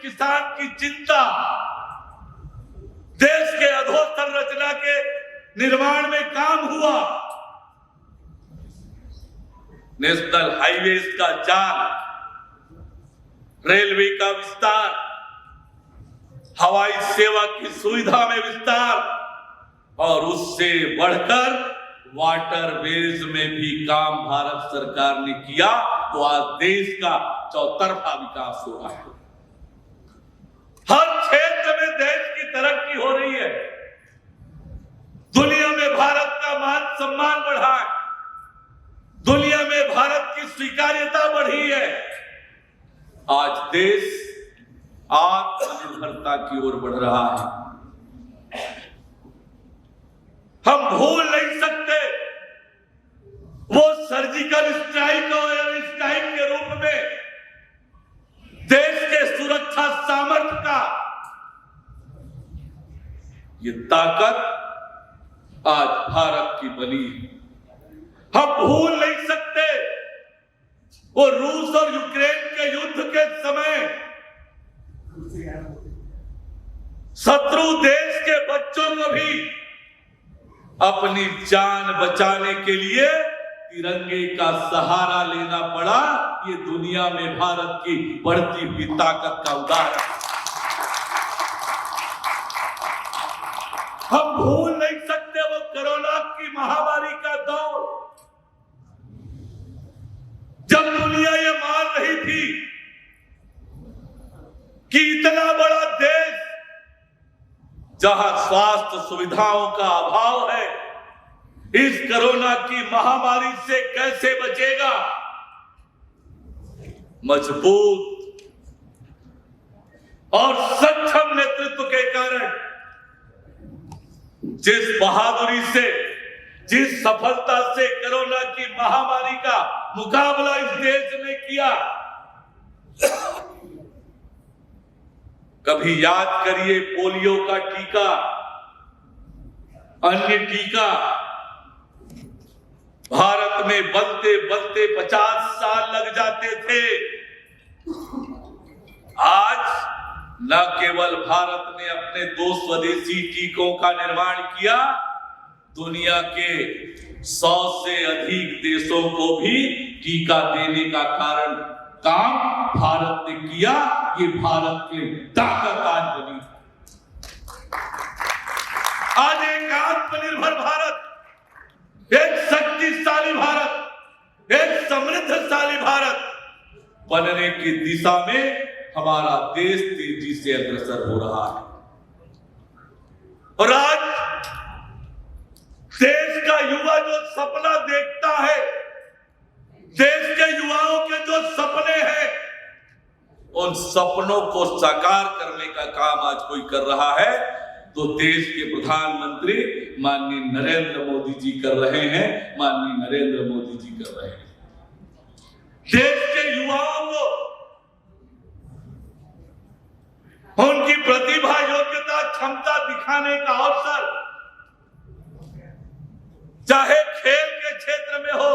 किसान की चिंता देश के अधोसंरचना के निर्माण में काम हुआ। नेशनल हाईवेज का जाल, रेलवे का विस्तार, हवाई सेवा की सुविधा में विस्तार और उससे बढ़कर वाटरवेज में भी काम भारत सरकार ने किया, तो आज देश का चौतरफा विकास हो रहा है। हर क्षेत्र में देश की तरक्की हो रही है। दुनिया में भारत का मान सम्मान बढ़ा है, दुनिया में भारत की स्वीकार्यता बढ़ी है। आज देश आत्मनिर्भरता की ओर बढ़ रहा है। हम भूल नहीं सकते वो सर्जिकल स्ट्राइक और एयर स्ट्राइक के रूप में देश के सुरक्षा सामर्थ्य का ये ताकत आज भारत की बनी। हम भूल नहीं सकते वो रूस और यूक्रेन के युद्ध के समय शत्रु देश के बच्चों को भी अपनी जान बचाने के लिए तिरंगे का सहारा लेना पड़ा। ये दुनिया में भारत की बढ़ती हुई ताकत का उदाहरण। हम भूल नहीं सकते वो कोरोना की महामारी का दौर, जब दुनिया ये मान रही थी कि इतना बड़ा देश जहां स्वास्थ्य सुविधाओं का अभाव है, इस कोरोना की महामारी से कैसे बचेगा। मजबूत और सक्षम नेतृत्व के कारण, जिस बहादुरी से, जिस सफलता से कोरोना की महामारी का मुकाबला इस देश ने किया, कभी याद करिए पोलियो का टीका, अन्य टीका भारत में बनते बनते 50 साल लग जाते थे। आज न केवल भारत ने अपने 2 स्वदेशी टीकों का निर्माण किया, दुनिया के 100 से अधिक देशों को भी टीका देने का काम भारत ने किया। ये भारत की ताकत आज बनी। आज एक आत्मनिर्भर भारत, एक शक्तिशाली भारत, एक समृद्धशाली भारत बनने की दिशा में हमारा देश तेजी से अग्रसर हो रहा है। और आज देश का युवा जो सपना देखता है, देश के युवाओं के जो सपने हैं, उन सपनों को साकार करने का काम आज कोई कर रहा है, तो देश के प्रधानमंत्री माननीय नरेंद्र मोदी जी कर रहे हैं। माननीय नरेंद्र मोदी जी कर रहे हैं। देश के युवाओं को उनकी प्रतिभा, योग्यता, क्षमता दिखाने का अवसर, चाहे खेल के क्षेत्र में हो,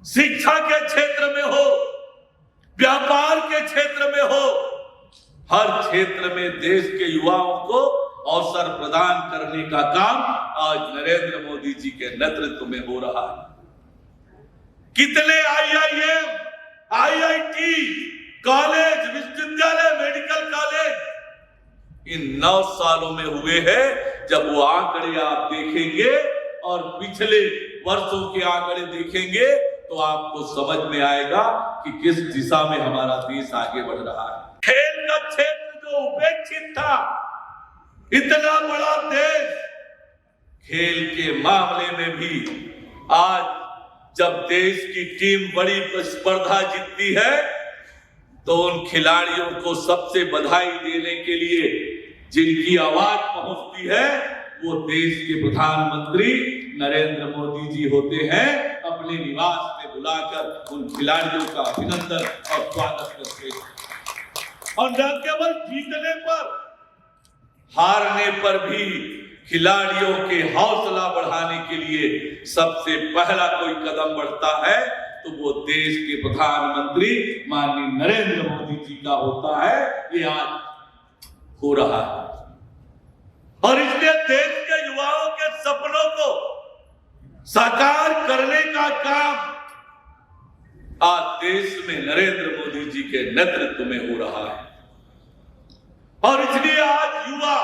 शिक्षा के क्षेत्र में हो, व्यापार के क्षेत्र में हो, हर क्षेत्र में देश के युवाओं को अवसर प्रदान करने का काम आज नरेंद्र मोदी जी के नेतृत्व में हो रहा है। कितने IIM, IIT कॉलेज, विश्वविद्यालय, मेडिकल कॉलेज इन 9 सालों में हुए हैं। जब वो आंकड़े आप देखेंगे और पिछले वर्षों के आंकड़े देखेंगे तो आपको समझ में आएगा कि किस दिशा में हमारा देश आगे बढ़ रहा है। खेल का क्षेत्र जो उपेक्षित था, इतना बड़ा देश, खेल के मामले में भी आज जब देश की टीम बड़ी स्पर्धा जीतती है, तो उन खिलाड़ियों को सबसे बधाई देने के लिए जिनकी आवाज पहुंचती है, वो देश के प्रधानमंत्री नरेंद्र मोदी जी होते हैं। अपने निवास में बुलाकर उन खिलाड़ियों का अभिनंदन और स्वागत करते हैं। और न केवल जीतने पर, हारने पर भी खिलाड़ियों के हौसला बढ़ाने के लिए सबसे पहला कोई कदम बढ़ता है तो वो देश के प्रधानमंत्री माननीय नरेंद्र मोदी जी का होता है। ये आज हो रहा है और इसलिए देश के युवाओं के सपनों को साकार करने का काम आज देश में नरेंद्र मोदी जी के नेतृत्व में हो रहा है। और इसलिए आज युवा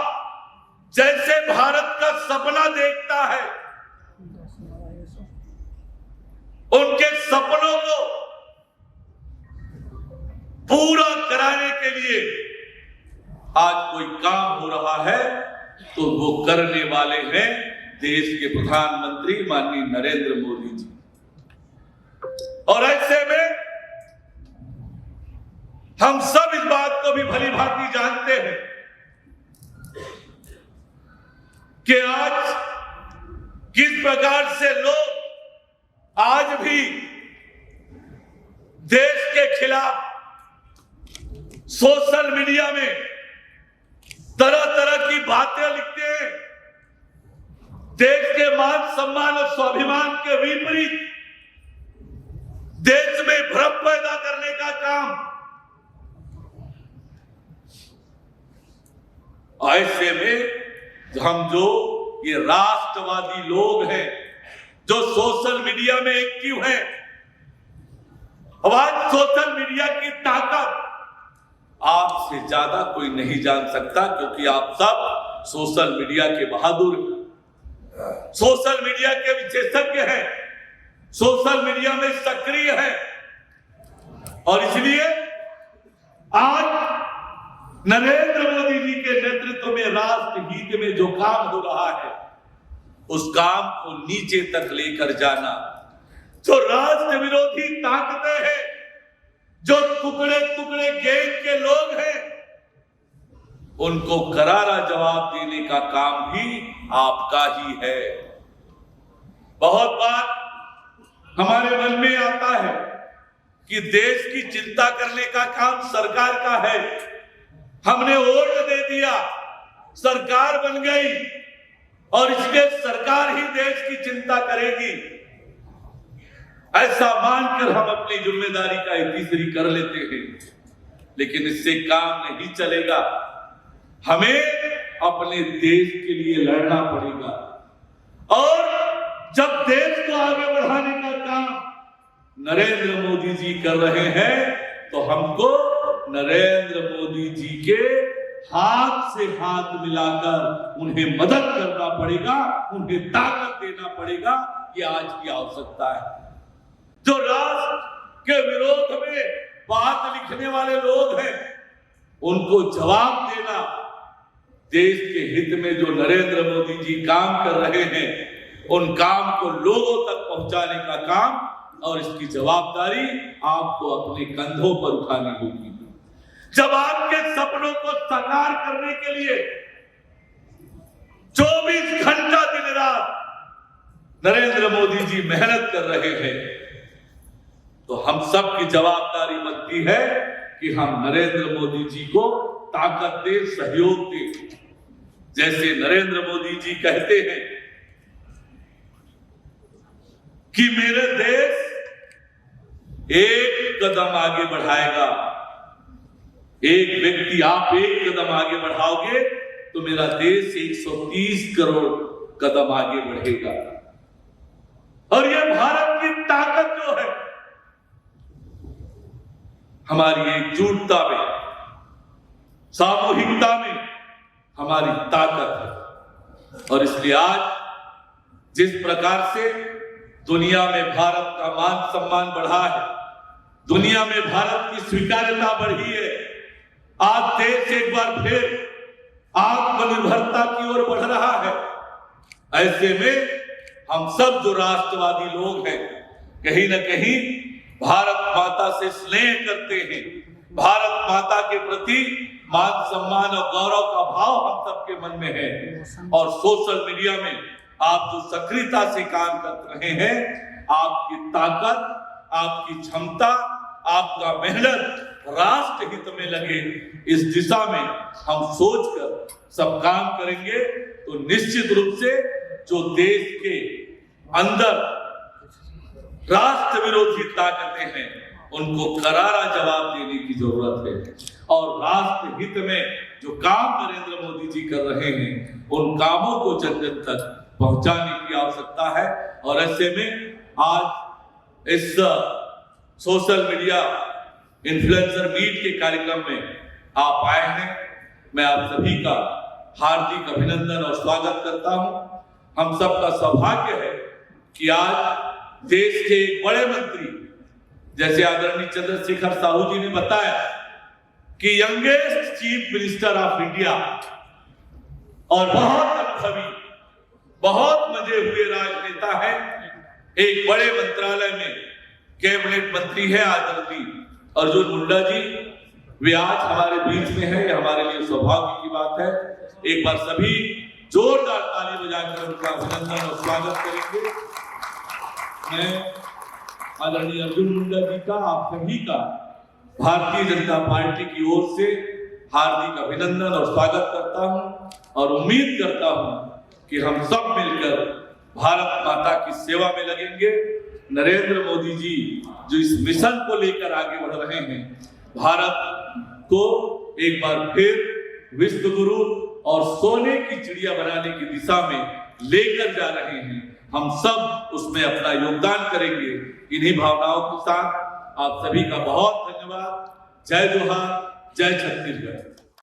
जैसे भारत का सपना देखता है, उनके सपनों को पूरा कराने के लिए आज कोई काम हो रहा है तो वो करने वाले हैं देश के प्रधानमंत्री माननीय नरेंद्र मोदी जी। और ऐसे में हम सब इस बात को भी भली भांति जानते हैं कि आज किस प्रकार से लोग आज भी देश के खिलाफ सोशल मीडिया में तरह तरह की बातें लिखते हैं। देश के मान सम्मान और स्वाभिमान के विपरीत देश में भ्रम पैदा करने का काम। ऐसे में हम जो ये राष्ट्रवादी लोग हैं जो सोशल मीडिया में एक्टिव हैं, आज सोशल मीडिया की ताकत आपसे ज्यादा कोई नहीं जान सकता, क्योंकि आप सब सोशल मीडिया के बहादुर हैं, सोशल मीडिया के विशेषज्ञ हैं, सोशल मीडिया में सक्रिय हैं। और इसलिए आज नरेंद्र मोदी जी के नेतृत्व में राष्ट्र हित में जो काम हो रहा है, उस काम को नीचे तक लेकर जाना। जो राष्ट्र विरोधी ताकतें हैं, जो टुकड़े टुकड़े गैंग के लोग हैं, उनको करारा जवाब देने का काम भी आपका ही है। बहुत बार हमारे मन में आता है कि देश की चिंता करने का काम सरकार का है, हमने वोट दे दिया, सरकार बन गई और इसलिए सरकार ही देश की चिंता करेगी, ऐसा मानकर हम अपनी जिम्मेदारी का तीसरी कर लेते हैं। लेकिन इससे काम नहीं चलेगा, हमें अपने देश के लिए लड़ना पड़ेगा। और जब देश को आगे बढ़ाने का काम नरेंद्र मोदी जी कर रहे हैं, तो हमको नरेंद्र मोदी जी के हाथ से हाथ मिलाकर उन्हें मदद करना पड़ेगा, उन्हें ताकत देना पड़ेगा। ये आज की आवश्यकता है। जो राष्ट्र के विरोध में बात लिखने वाले लोग हैं, उनको जवाब देना, देश के हित में जो नरेंद्र मोदी जी काम कर रहे हैं, उन काम को लोगों तक पहुंचाने का काम और इसकी जवाबदारी आपको अपने कंधों पर उठानी होगी। जब आपके सपनों को साकार करने के लिए 24 घंटा दिन रात नरेंद्र मोदी जी मेहनत कर रहे हैं, तो हम सब की जवाबदारी बनती है कि हम नरेंद्र मोदी जी को ताकत दें, सहयोग दें। जैसे नरेंद्र मोदी जी कहते हैं कि मेरा देश एक कदम आगे बढ़ाएगा, एक व्यक्ति आप एक कदम आगे बढ़ाओगे तो मेरा देश 130 करोड़ कदम आगे बढ़ेगा। और यह भारत की ताकत जो है, हमारी एकजुटता में, सामूहिकता में हमारी ताकत है। और इसलिए आज जिस प्रकार से दुनिया में भारत का मान सम्मान बढ़ा है, दुनिया में भारत की स्वीकार्यता बढ़ी है, आज देश एक बार फिर आत्मनिर्भरता की ओर बढ़ रहा है। ऐसे में हम सब जो राष्ट्रवादी लोग हैं, कहीं न कहीं भारत माता से स्नेह करते हैं, भारत माता के प्रति मान सम्मान और गौरव का भाव हम सबके मन में है। और सोशल मीडिया में आप जो सक्रियता से काम कर रहे हैं, आपकी ताकत, आपकी क्षमता, आपका मेहनत राष्ट्र हित में लगे, इस दिशा में हम सोचकर सब काम करेंगे तो निश्चित रूप से जो देश के अंदर राष्ट्र विरोधी ताकतें हैं, उनको करारा जवाब देने की जरूरत है। और राष्ट्र हित में जो काम नरेंद्र मोदी जी कर रहे हैं, उन कामों को जन जन तक पहुंचाने की आवश्यकता है। और ऐसे में आज इस सोशल मीडिया इन्फ्लुएंसर मीट के कार्यक्रम में आप आए हैं, मैं आप सभी का हार्दिक अभिनंदन और स्वागत करता हूं। हम सबका सौभाग्य है कि आज देश के एक बड़े मंत्री जैसे आदरणीय चंद्रशेखर साहू जी ने बताया कि youngest chief minister of India और बहुत अनुभवी, बहुत मजे हुए राजनेता है, एक बड़े मंत्रालय में कैबिनेट मंत्री है आदरणीय अर्जुन मुंडा जी, वे आज हमारे बीच में है। ये हमारे लिए सौभाग्य की बात है। एक बार सभी जोरदार ताली बजाकर उनका अभिनंदन और स्वागत करेंगे। मैं आदरणीय अर्जुन मुंडा जी का, आप सभी का भारतीय जनता पार्टी की ओर से हार्दिक अभिनंदन और स्वागत करता हूं और उम्मीद करता हूं कि हम सब मिलकर भारत माता की सेवा में लगेंगे। नरेंद्र मोदी जी जो इस मिशन को लेकर आगे बढ़ रहे हैं, भारत को एक बार फिर विश्व गुरु और सोने की चिड़िया बनाने की दिशा में लेकर जा रहे हैं, हम सब उसमें अपना योगदान करेंगे। इन्हीं भावनाओं के साथ आप सभी का बहुत धन्यवाद। जय जोहार, जय छत्तीसगढ़।